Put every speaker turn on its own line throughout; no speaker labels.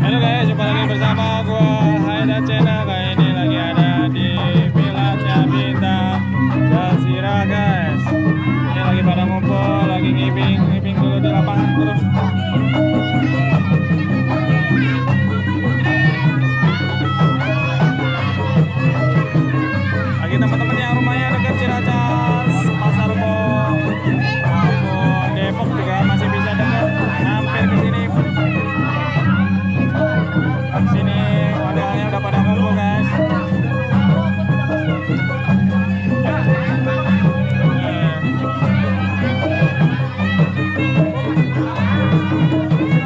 Halo guys, jumpa lagi bersama gua Haida Channel. Kali ini lagi ada di Miladnya Bintang Jazirah guys. Ini lagi pada ngumpul, lagi ngibing dulu di lapangan terus. Lagi teman-teman yang rumahnya dekat Ciracas, Pasar Rebo, Depok juga masih bisa dekat, mampir ke sini. Sini modelnya udah pada ngumpul guys.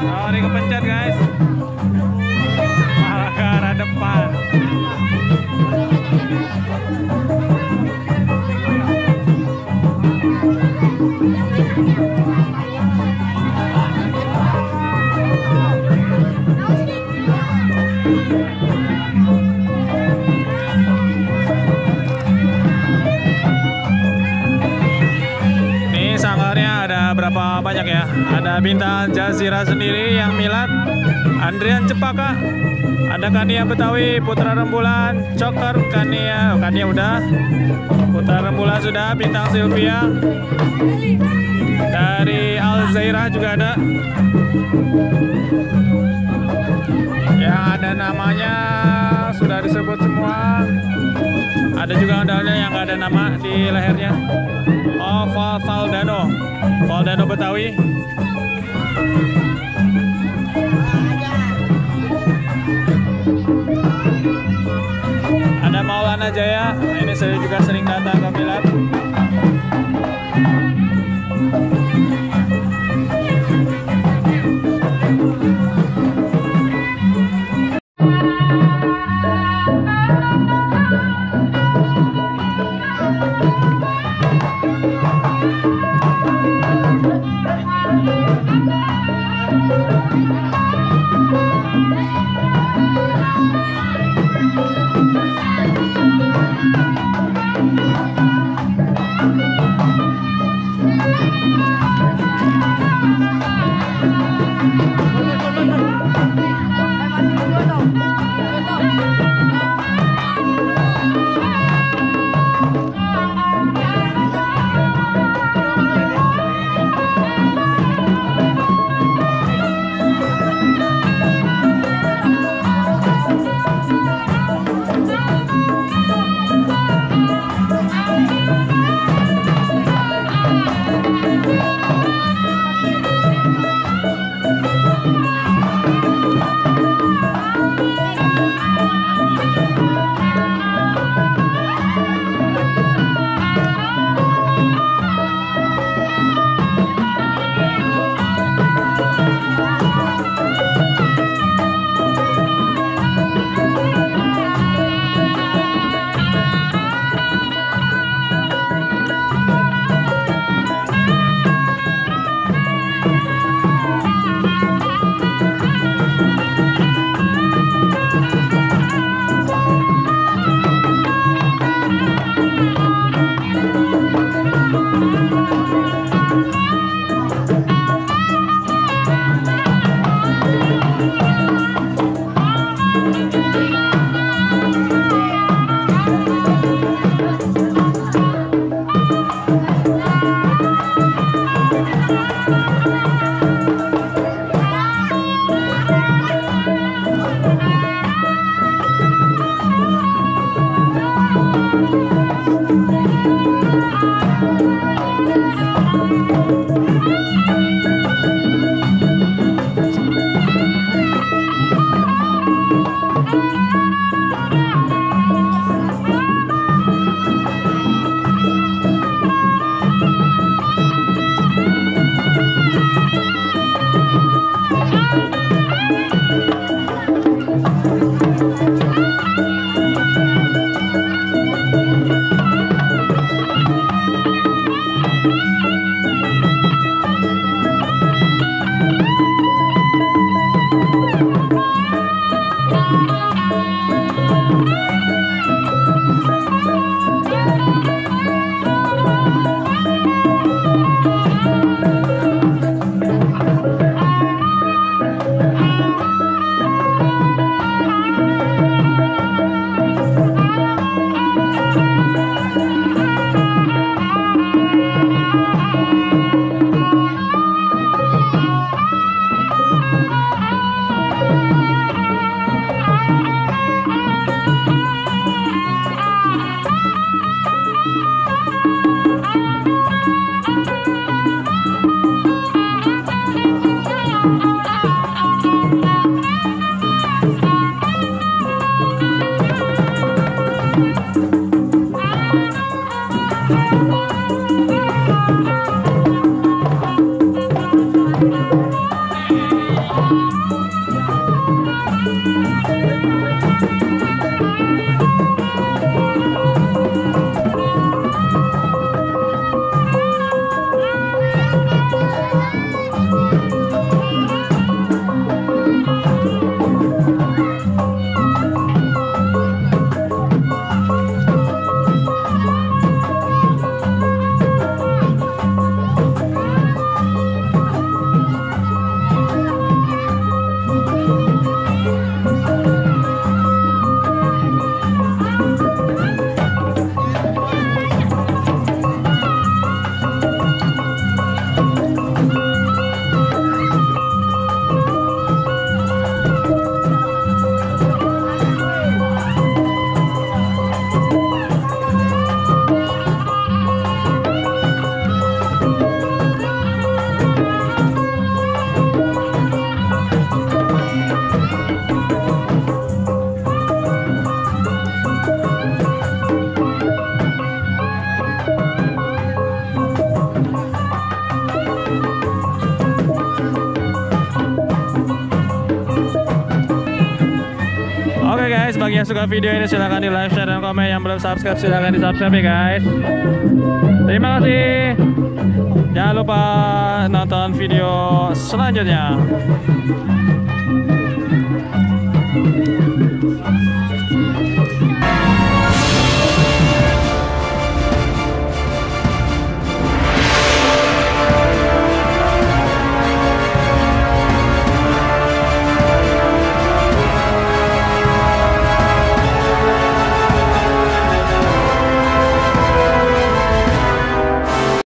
Sorry kepencet guys, malah ke arah depan. Ini sanggarnya ada berapa banyak ya? Ada Bintang Jazirah sendiri yang milad, Andrian Cepaka, ada Kania Betawi, Putra Rembulan, Coker, Kania udah, Putra Rembulan sudah, Bintang Sylvia, dari Al Zairah juga ada. Yang ada namanya sudah disebut semua. Ada juga ondalnya yang nggak ada nama di lehernya. Oh, Valdano Betawi. Ada Maulana Jaya. Nah, ini saya juga sering datang ke Milad. Oke guys, bagi yang suka video ini silahkan di like, share, dan komen. Yang belum subscribe silahkan di subscribe ya guys. Terima kasih. Jangan lupa nonton video selanjutnya.